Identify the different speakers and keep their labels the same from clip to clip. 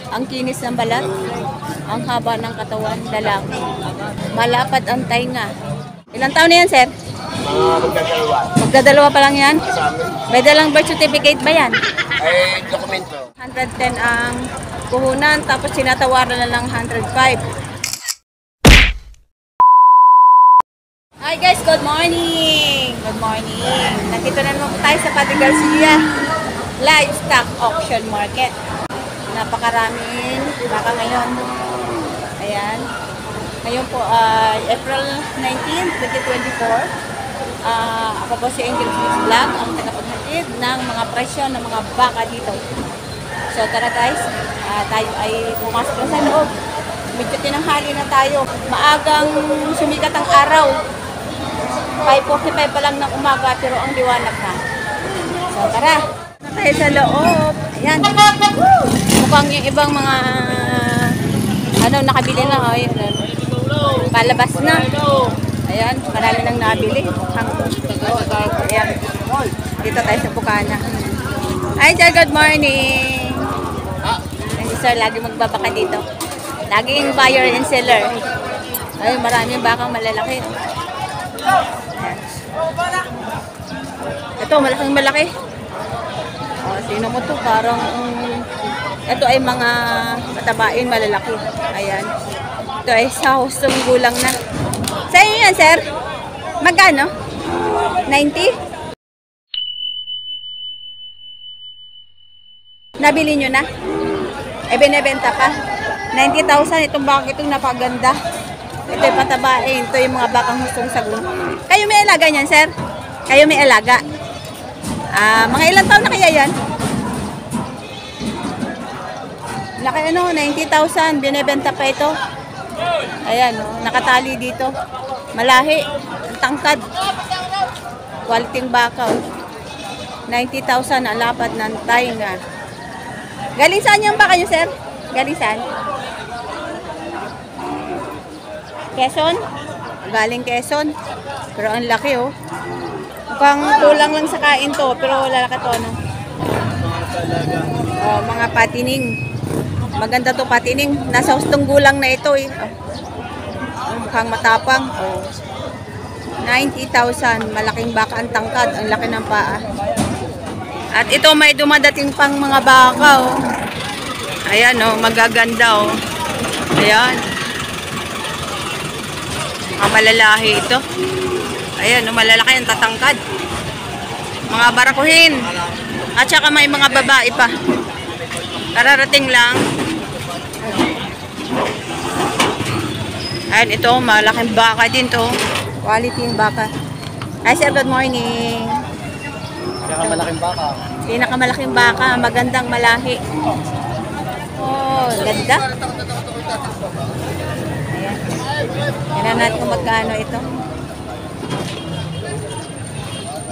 Speaker 1: Ang kinis ng balat, ang haba ng katawan, lalaki. Malapad ang tainga. Ilang taon na yan, sir?
Speaker 2: Magdadalawa.
Speaker 1: Magdadalawa pa lang yan?
Speaker 2: Sa amin.
Speaker 1: May dalang birth certificate ba yan?
Speaker 2: Ay, dokumento.
Speaker 1: 110 ang puhunan, tapos sinatawaran na lang 105. Hi guys, good morning! Good morning! Nandito na naman po tayo sa Padre Garcia Livestock Auction Market. Napakaraming baka ngayon. Ayan. Ngayon po ay April 19, 2024. Ako po si Angel Smith Vlog, ang tagapaghatid ng mga presyo ng mga baka dito. So tara guys, tayo ay pumasok na sa loob. Medyo tinanghali na tayo. Maagang sumikat ang araw. 5:45 pa lang ng umaga pero ang liwanag na. So tara, na tayo sa loob. Ayan. Mukhang yung ibang mga nakabili na. Ay, palabas na. Ayan, marami nang nabili. Ayan. Dito tayo sa Bukana. Hi sir, good morning. Ay, sir, lagi magbabaka dito. Laging buyer and seller. Ay, maraming bakang malalaki. Ayan. Ito, malaking malaki. Sino mo to? Parang ito ay mga matabain, malalaki. Ayan. Ito ay sa hustong gulang na. Sa inyo yan, sir? Magkano? 90? Nabili nyo na? E binibenta pa? 90,000. Itong bakang itong napaganda. Ito yung patabain. Ito yung mga bakang hustong sagun. Kayo may alaga niyan, sir? Kayo may alaga? Mga ilang taon na kaya yan? Laki 90,000. Binibenta pa ito. Ayan, nakatali dito. Malahi. Tangkad. Quality baka. 90,000 ang lapad ng tainga. Galing saan yung baka nyo, sir? Galing saan? Quezon? Galing Quezon. Pero ang laki, oh. Mukhang kulang lang sa kain to, pero lalaki to, no? Oh, mga patining. Maganda to patining. Nasa hustong gulang na ito, eh. Oh. Mukhang matapang. Oh. 90,000. Malaking baka ang tangkad. Ang laki ng paa. At ito may dumadating pang mga baka, oh. Ayan, oh. Magaganda, oh. Ayan. Malalahi ito. Ayan, malalaki ang tatangkad. Mga barakuhin. At saka may mga babae pa. Kararating lang. Ayan, ito, malaking baka din to. Quality yung baka. Hi sir, good morning.
Speaker 2: Pinakamalaking baka.
Speaker 1: Pinakamalaking baka, magandang malahi. Oh, ganda. Ayan. Tingnan natin kung magkano ito.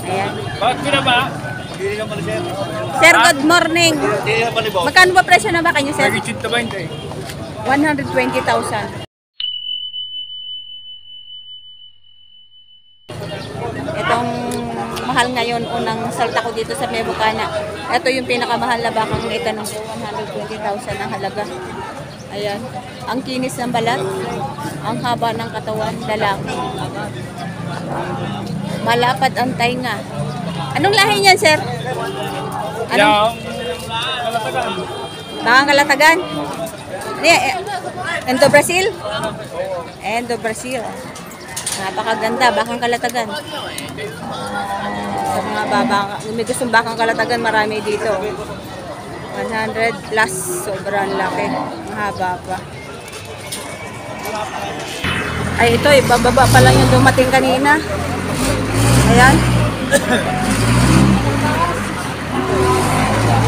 Speaker 1: Ayan.
Speaker 2: Bakit pinaba? Hindi ka pala, sir.
Speaker 1: Sir, good morning.
Speaker 2: Hindi ka pala, boss.
Speaker 1: Magkano ba presyo na baka nyo, sir? 120,000. Itong mahal ngayon, unang salta ko dito sa Bukana. Ito yung pinakamahal na bakang itanong ko, 120,000 ang halaga. Ayan. Ang kinis ng balat, ang haba ng katawan, lalaki. Malapad ang tainga. Anong lahi niyan, sir? Anong? Bakang Kalatagan. Endo Brazil? Endo Brazil. Napakaganda, bakang Kalatagan. Sa mga baba, may gustong bakang Kalatagan, marami dito. 100 plus, sobrang laki. Ang haba pa. Ay, ito, bababa pa lang yung dumating kanina. Ayan.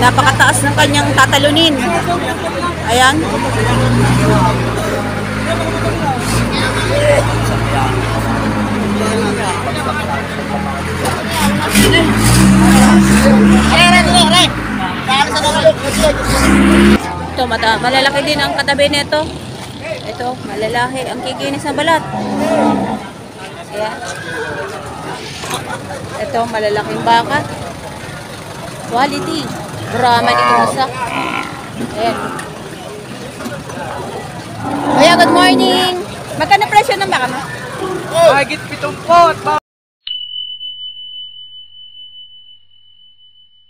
Speaker 1: Napakataas ng kanyang tatalunin. Ayan. Ito, malalaki din ang katabi nito. Ito, malalaki. Ang kikinis ng balat. Ayan. Ito, malalaking baka. Quality. Brahman ito sa. Ayan. morning. Magkano presyo ng baka mo?
Speaker 3: Higit 7 po.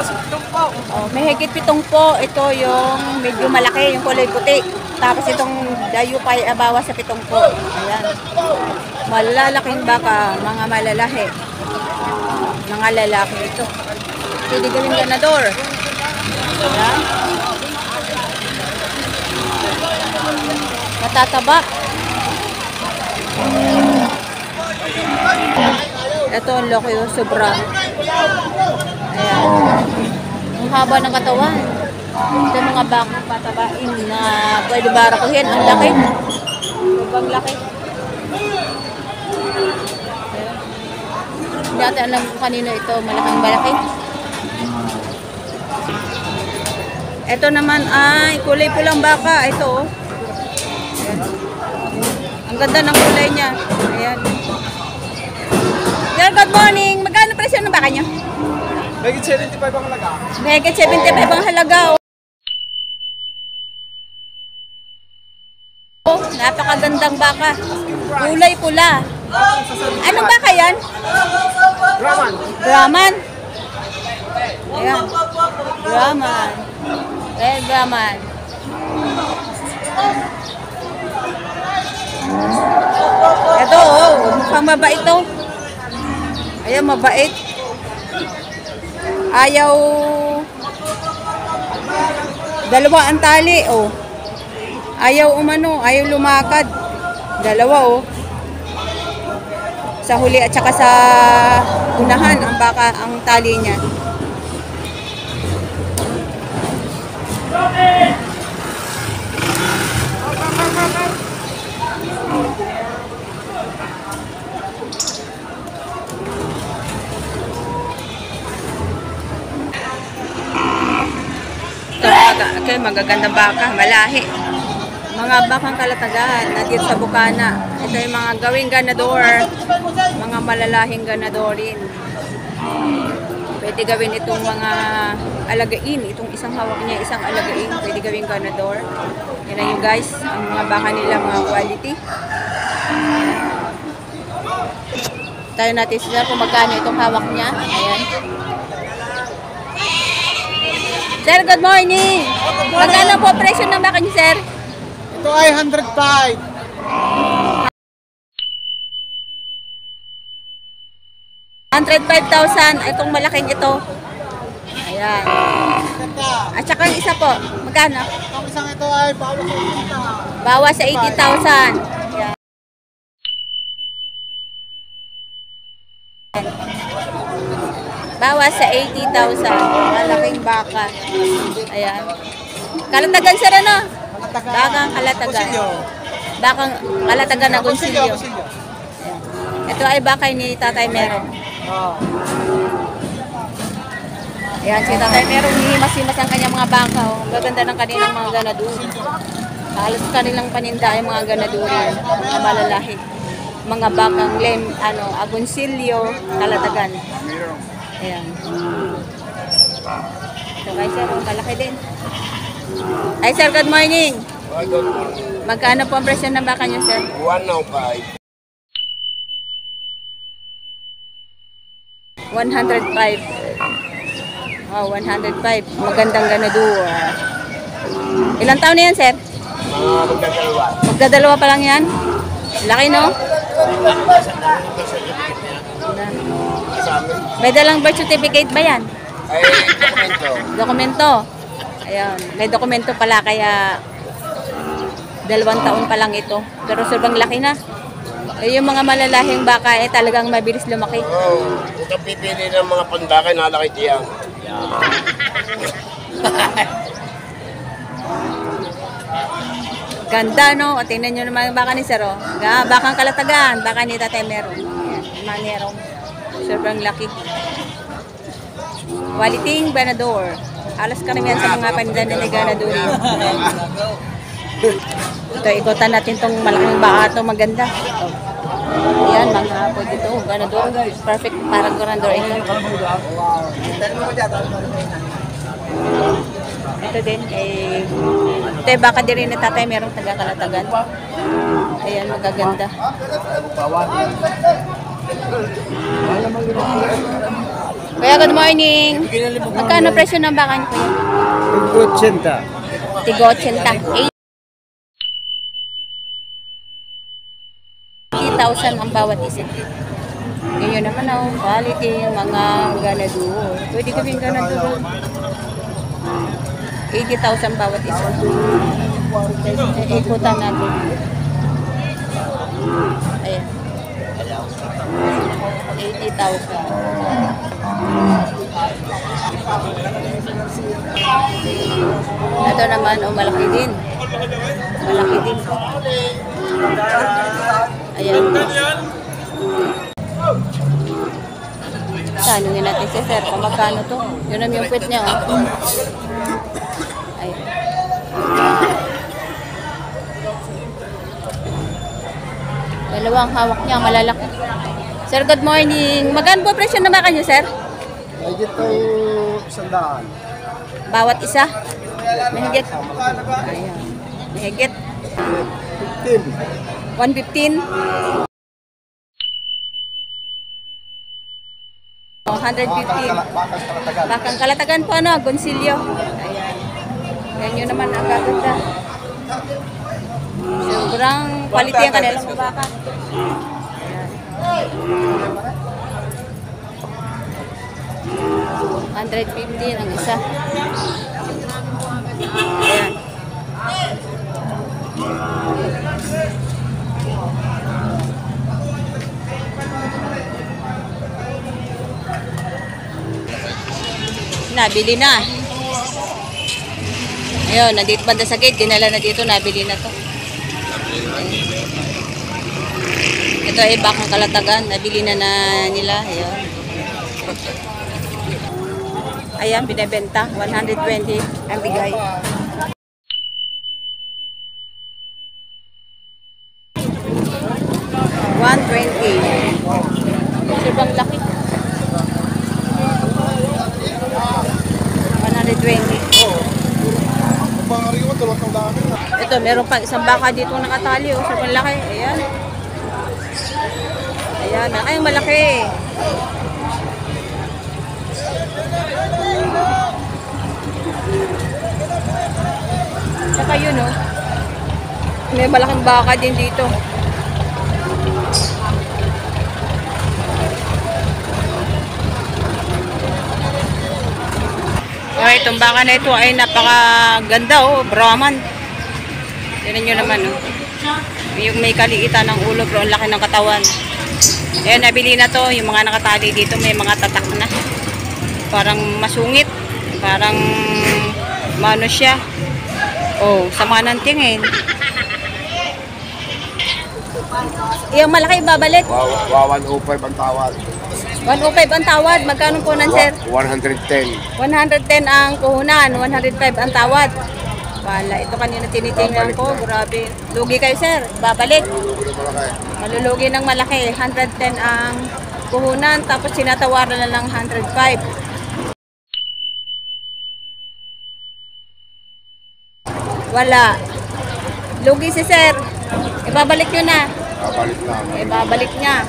Speaker 3: 7 po.
Speaker 1: Oh, may higit 7 po. Ito yung medyo malaki, yung kulay puti. Tapos itong dayo pa bawas sa 7 po. Ayan. Malalaking baka, mga malalahi. Mga lalaki ito. Pwede gawing ganador. Ayan. Matataba. Ito ang laki yung sobra. Ayan. Ang haba ng katawan. Ito mga bakang patabain na pwede barakuhin. Ang laki. Sobrang laki. Ayan. Hindi natin alam kung kanino ito. Malaking malaki. Ito naman ay kulay pulang baka. Ito. Ayan. Ang ganda ng kulay niya. Ayan. Sir, good morning. Magkano presyo ng baka niyo?
Speaker 3: Higit 75 ang halaga.
Speaker 1: Higit 75 ang halaga. Oh, napakagandang baka. Kulay pula. Anong baka yan?
Speaker 3: Raman.
Speaker 1: Brahman. Ayan. Brahman. Red Brahman. Ito, oh. Mukhang mabait to. Ayan, mabait. Ayaw. Dalawa ang tali, oh. Ayaw umano, ayaw lumakad. Dalawa, oh. Sa huli at saka sa unahan ang baka ang tali niya. Ito magagandang baka, malahi. Mga bakang kalatagan na dito sa Bukana. Ito yung mga gawing ganador, mga malalahing ganadorin. Pwede gawin itong mga alagain. Itong isang hawak niya, isang alagain. Pwede gawing ganador. Yan na yung guys, ang mga baka nila, mga quality. Tayo natin sila kung magkano itong hawak niya. Ayan. Sir, good morning! Magkano po presyo ng baka niyo, sir?
Speaker 3: Ito ay 105.
Speaker 1: 105,000 itong malaking ito. Ayan. At saka yung isa po, magkano?
Speaker 3: Ang isang ito ay
Speaker 1: Bawas sa 80,000. Ayan. Bawas sa 80,000. Malaking baka. Ayan. Kalatagan sir, ano? Bakang kalatagan. Bakang kalatagan na gonsilyo. Ito ay bakay ni Tatay Merong. Ayan, si Tatay Merong himas-himas ang kanyang mga baka. Oh. Ang gaganda ng kanilang mga ganaduri. Halos kanilang paninda ay mga ganaduri. Mga malalahi. Mga bakang agonsilyo, kalatagan. Ayan. Ito guys, sir, kalaki din. Ay sir, good morning. Magkano po ang presyo ng baka niyo, sir?
Speaker 2: 105.
Speaker 1: 105. Oh, 105. Magandang ganador. Ilang taon na yan, sir?
Speaker 2: Magdadalawa.
Speaker 1: Magdadalawa pa lang yan? Laki, no? May dalang birth certificate ba yan?
Speaker 2: Ay, dokumento.
Speaker 1: Dokumento. Ayan, may dokumento pala kaya 2 taon pa lang ito. Pero sobrang laki na. Yung mga malalahing baka talagang mabilis lumaki.
Speaker 2: Oo. Huwag kang pipili ng mga pandakay na laki diyan.
Speaker 1: Ganda, no? O, tingnan nyo naman yung baka ni Sir, oh. Bakang kalatagan, baka ni Tatay Merong. Ayan, Merong. Sobrang laki. Quality ganador. Alas karamihan sa mga paninda na ganador. Ito, ikutan natin tong malaking baka ito. Maganda. Ito. Ayan, mga pwede ito. Ganador. Perfect para ganador ito. Ito din, ito yung baka din rin na tatay, merong taga-Kalatagan. Ayan, magaganda. Kuya, good morning. Magkano presyo ng baka niyo, kuya?
Speaker 3: 80.
Speaker 1: Tigo 80. 80,000 ang bawat isa. Ganyan naman quality yung mga ganaduro. Pwede kaming ganaduro. 80,000 bawat isa. Ikutan natin. Ayan. 80,000. Ito naman, malaki din. Malaki din. Ayan. Tanungin natin si sir kung magkano to. Yun naman yung puwet niya. Ayan. Dalawang hawak niya, malalaki. Sir, good morning. Magkano po presyo na baka niyo, sir?
Speaker 3: Ay, dito 100.
Speaker 1: Bawat isa? Mahigit. Ayan. Mahigit.
Speaker 3: 15.
Speaker 1: 115. 115. Bakang Kalatagan po, ano? Gonsilyo. Ayan. Yan yun naman ang gaganda. Sobrang quality ang kanilang baka. Ayan. 150 ang isa. Ayan. Nabili na. Ayun, nandito banda sa gate, dinala na dito, nabili na to. Ito ay bakang Kalatagan, nabili na nila. Ayun. Ayan, binebenta, 120 ang bigay. Sobrang laki. 120. Ito, meron pang isang baka dito nakatali. Sobrang laki. Ayan. Ayan. Ay, malaki. Saka yun, oh. May malaking baka din dito. Okay, itong baka na ito ay napakaganda, oh, Brahman. Tignan nyo naman, oh. Yung may kaliitan ng ulo, pero ang laki ng katawan. Ayan, nabili na to. Yung mga nakatali dito, may mga tatak na. Parang masungit. Parang mano siya. Oh, sama ng tingin. Yung malaki babalik.
Speaker 2: 105 ang tawad.
Speaker 1: 105 ang tawad. Magkano po nan, sir?
Speaker 2: 110.
Speaker 1: 110 ang kuhunan, 105 ang tawad. Wala, ito kanina tinitingnan ko. Grabe. Lugi kayo, sir. Babalik. Malulugi ng malaki. 110 ang kuhunan, tapos sinatawaran na lang 105. Wala. Lugi si sir. Ibabalik nyo na.
Speaker 2: Babalik na.
Speaker 1: Ibabalik niya.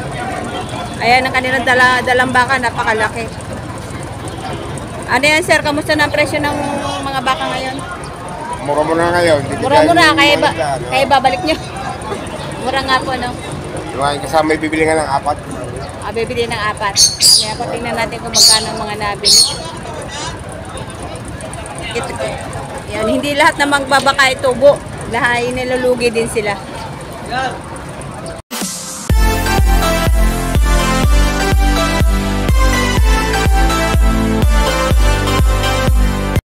Speaker 1: Ayan ang kanilang dalang baka, napakalaki. Ano yan, sir? Kamusta na ang presyo ng mga baka ngayon?
Speaker 2: Mura-mura ngayon.
Speaker 1: Mura-mura, kaya babalik nyo. Mura nga po, no?
Speaker 2: Yung kasama may bibili nga ng 4.
Speaker 1: Bibili ng 4. Kaya po tingnan natin kung magkano ang mga nabili. Ito. Yan, hindi lahat ng magbabaka ay tubo. Lahat nilulugi din sila.